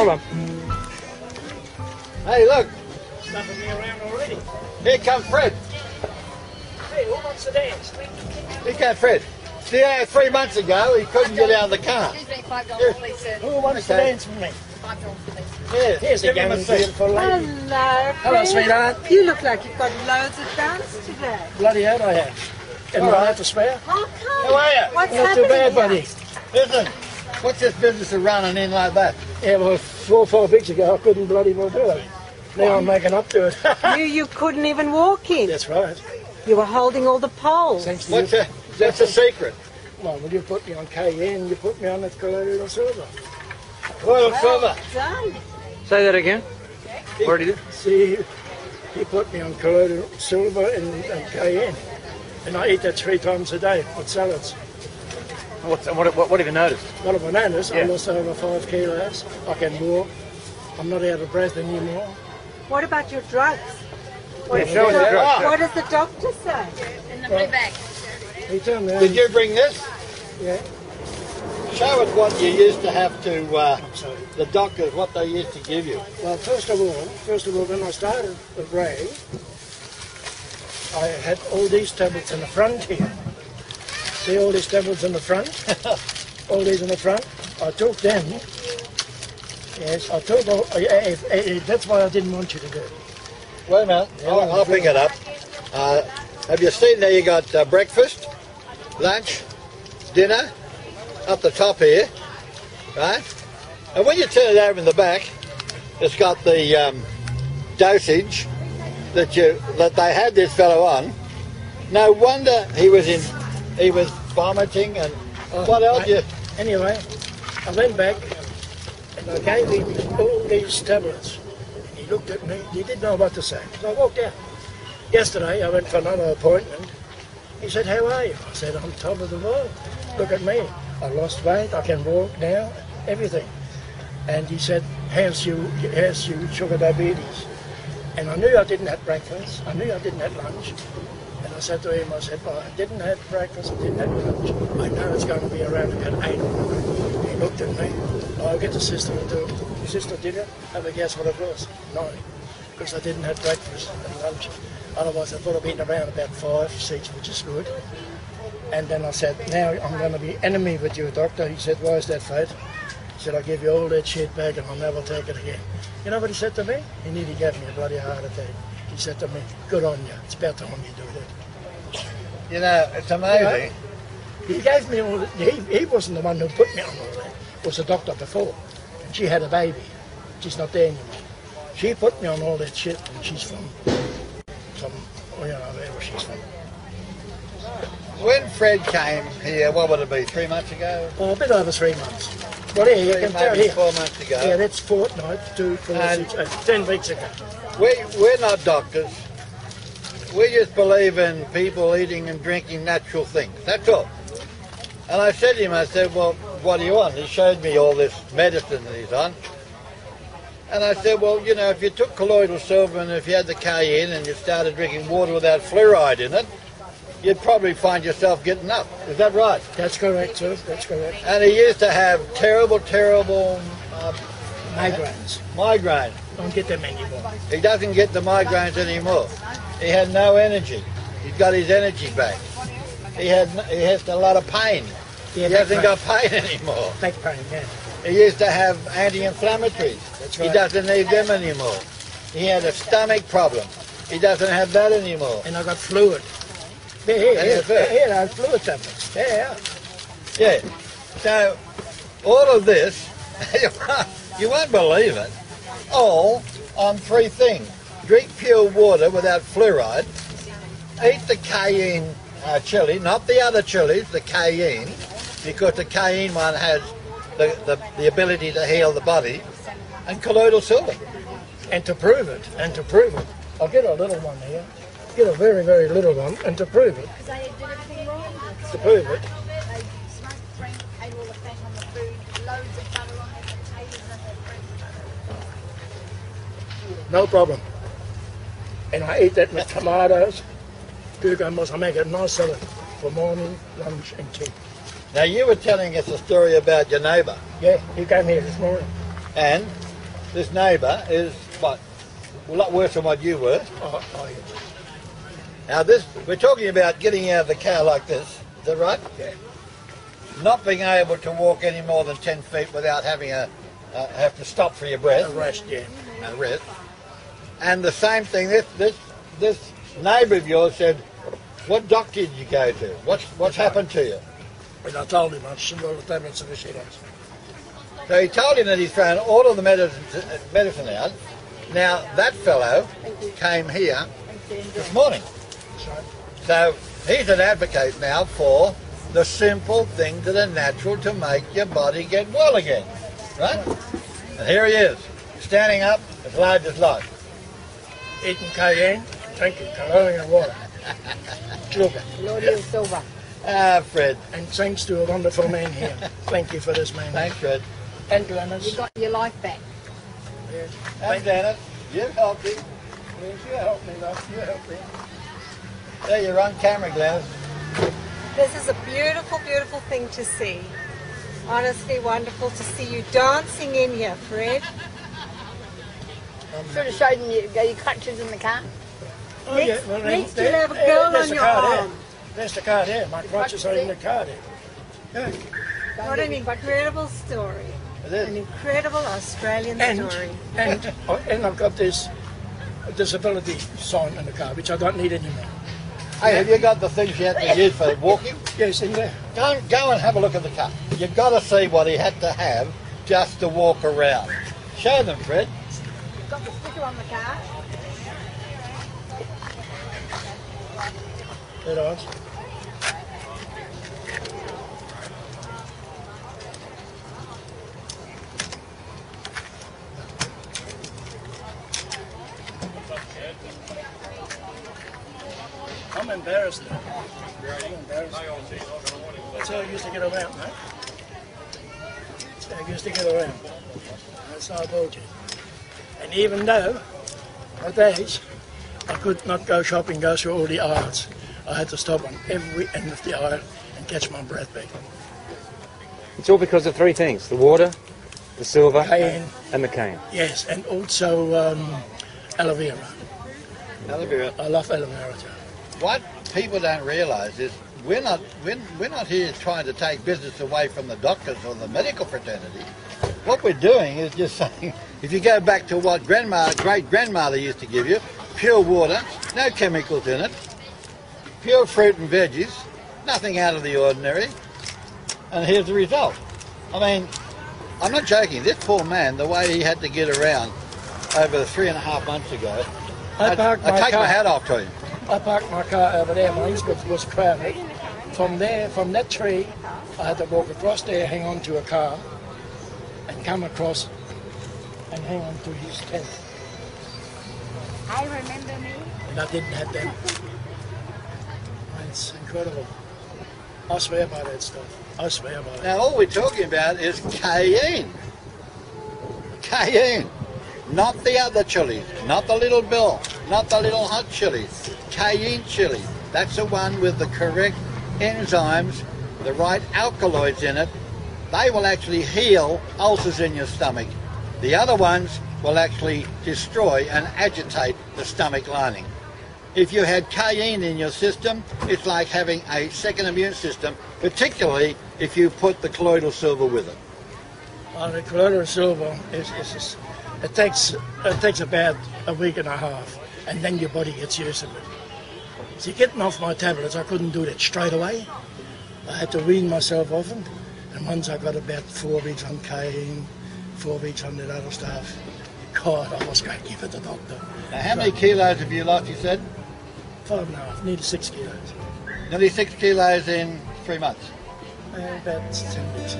problem. Hey, look, Stuffing me around already. here comes Fred. Hey, who wants to dance? Here comes Fred. See, 3 months ago, he couldn't get out of the car. Excuse me, $5 please, sir. Who wants to Okay. dance with me? $5 please. Yeah, Here's a give him young, a seat. beautiful lady. Hello, Hello, Fred. sweetheart. You look like you've got loads of dance today. Bloody hell I have. And I have to spare. How come? How are you? What's Not happening too bad, here? buddy. Listen, what's this business of running in like that? Yeah, well, 4 or 5 weeks ago I couldn't bloody well do it. Now I'm making up to it. You couldn't even walk in. That's right. You were holding all the poles. Thanks to you. What's the secret? Well, when you put me on KN, you put me on that colloidal silver. Well, silver. Done. Say that again. Where did you? See, he put me on colloidal silver and KN. And I eat that 3 times a day with salads. What have you noticed? What have I noticed? I Yeah. lost over 5 kilos. I can walk. I'm not out of breath anymore. What about your drugs? Yeah, show us the drugs. What does the doctor say? In the blue bag. He told me. Did you bring this? Yeah. Show us what you used to have to, I'm sorry. the doctors, what they used to give you. Well, first of all, when I started with Ray, I had all these tablets in the front here. See all these tablets in the front? All these in the front. I took them. Yes, I took all. That's why I didn't want you to do it. Wait a minute, I'll pick it up. Have you seen there you got breakfast, lunch, dinner, up the top here, right? And when you turn it over in the back, it's got the dosage that they had this fellow on. No wonder he was vomiting and what else? Anyway, I went back and I gave him all these tablets. He looked at me, he didn't know what to say. So I walked out. Yesterday I went for another appointment. He said, how are you? I said, I'm top of the world. Look at me. I lost weight, I can walk now, everything. And he said, how's you sugar diabetes? And I knew I didn't have breakfast, I knew I didn't have lunch. And I said to him, well, I didn't have breakfast, I didn't have lunch. I know it's going to be around about 8 o'clock. He looked at me. I'll get the sister to do it. Sister did it. Have a guess what it was? 9. Because I didn't have breakfast and lunch. Otherwise I would have been around about 5, 6, which is good. And then I said, now I'm going to be enemy with you, doctor. He said, why is that, Fate? He said, I'll give you all that shit back and I'll never take it again. You know what he said to me? He nearly gave me a bloody heart attack. He said to me, good on you. It's about time you do that. You know, it's amazing. He gave me all that. He wasn't the one who put me on all that. It was the doctor before. And she had a baby. She's not there anymore. She put me on all that shit and she's from wherever she's from. When Fred came here, what would it be, 3 months ago? Oh, a bit over 3 months. Well, here, you can tell Maybe here. 4 months ago. Yeah, that's fortnight, 2, 4, And- 6, 10 weeks ago. We're not doctors. We just believe in people eating and drinking natural things. That's all. And I said to him, I said, well, what do you want? He showed me all this medicine that he's on. And I said, well, you know, if you took colloidal silver and if you had the cayenne and you started drinking water without fluoride in it, you'd probably find yourself getting up. Is that right? That's correct, sir. That's correct. And he used to have terrible Migraines. migraine. Don't get them anymore. He doesn't get the migraines anymore. He had no energy. He's got his energy back. He has a lot of pain. Yeah, He hasn't back got pain anymore. Back pain, yeah. He used to have anti-inflammatories. That's He right. doesn't need them anymore. He had a stomach problem. He doesn't have that anymore. And I got fluid. Here, Yes, sir. I have fluid tablets. Yeah. Yeah. So, all of this, you won't believe it, all on 3 things. Drink pure water without fluoride, eat the cayenne chili, not the other chilies, the cayenne, because the cayenne one has the ability to heal the body, and colloidal silver. And to prove it, I'll get a little one here. Get a very, very little one, and to prove it, Because they did everything wrong. to prove it, They smoked, drank, ate all the fat on the food, loads of butter on their potatoes and their bread. no problem. And I eat that with tomatoes, cucumbers. I make a nice salad for morning, lunch, and tea. Now, you were telling us a story about your neighbour, Yeah, he came here this morning. and this neighbour is what, a lot worse than what you were. Oh, yeah. Now this, we're talking about getting out of the car like this, is that right? Yeah. Not being able to walk any more than 10 feet without having have to stop for your breath. A rest, yeah. A rest. And the same thing, this neighbour of yours said, what doctor did you go to? What's happened to you? And I told him I'd seen all the tablets and the shit out. So he told him that he's thrown all of the medicine out. Now that fellow came here this morning. So he's an advocate now for the simple things that are natural to make your body get well again. Right? And here he is, standing up as large as life. Eating cayenne, drinking colonial water. Sugar. Ah, Fred. And thanks to a wonderful man here. Thank you for this man. Thanks, Fred. And Glennis. You got your life back. Yes. And Dennis, you helped him. Yes, you helped me, love. You helped me. There you're on camera, Glennis. This is a beautiful, beautiful thing to see. Honestly wonderful to see you dancing in here, Fred. Should have showed them your crutches in the car. Oh, yeah. Well, Next you'll have a girl there's on the your car arm. there. There's the car there. My crutches are in the car there. Yeah. What an incredible story. It is. An incredible Australian story. And I've got this disability sign in the car, which I don't need anymore. Hey, have you got the things you have to use for walking? Yes, in there. Go and have a look at the car. You've got to see what he had to have just to walk around. Show them, Fred. Got the sticker on the car. There it is. I'm embarrassed now. I'm embarrassed. That's how I used to get around, mate. That's how I used to get around. That's how I told you. And even though, at that age, I could not go shopping, go through all the aisles. I had to stop on every end of the aisle and catch my breath back. It's all because of three things: the water, the silver, Cayenne. and the cane. Yes, and also aloe vera. Aloe vera. I love aloe vera too. What people don't realise is we're not here trying to take business away from the doctors or the medical fraternity. What we're doing is just saying, if you go back to what great grandmother used to give you, pure water, no chemicals in it, pure fruit and veggies, nothing out of the ordinary, and here's the result. I mean, I'm not joking, this poor man, the way he had to get around over 3.5 months ago, I take my hat off to him. I parked my car over there, mine was crowded. From that tree, I had to walk across there, hang on to a car, and come across and hang on to his tent. I remember me. And I didn't have them. It's incredible. I swear by that stuff. I swear by that. Now all we're talking about is cayenne. Cayenne. Not the other chilies, not the little bill, not the little hot chilies. Cayenne chili. That's the one with the correct enzymes, the right alkaloids in it. They will actually heal ulcers in your stomach. The other ones will actually destroy and agitate the stomach lining. If you had cayenne in your system, it's like having a second immune system, particularly if you put the colloidal silver with it. The colloidal silver it takes about a week and a half, and then your body gets used to it. See, getting off my tablets, I couldn't do that straight away. I had to wean myself off them, and once I got about 4 weeks on cayenne, 4 weeks on that other stuff, God, I was going to give it to the doctor. Now, how many kilos have you lost, you said? 5.5, nearly 6 kilos. Nearly 6 kilos in 3 months. About 10 weeks.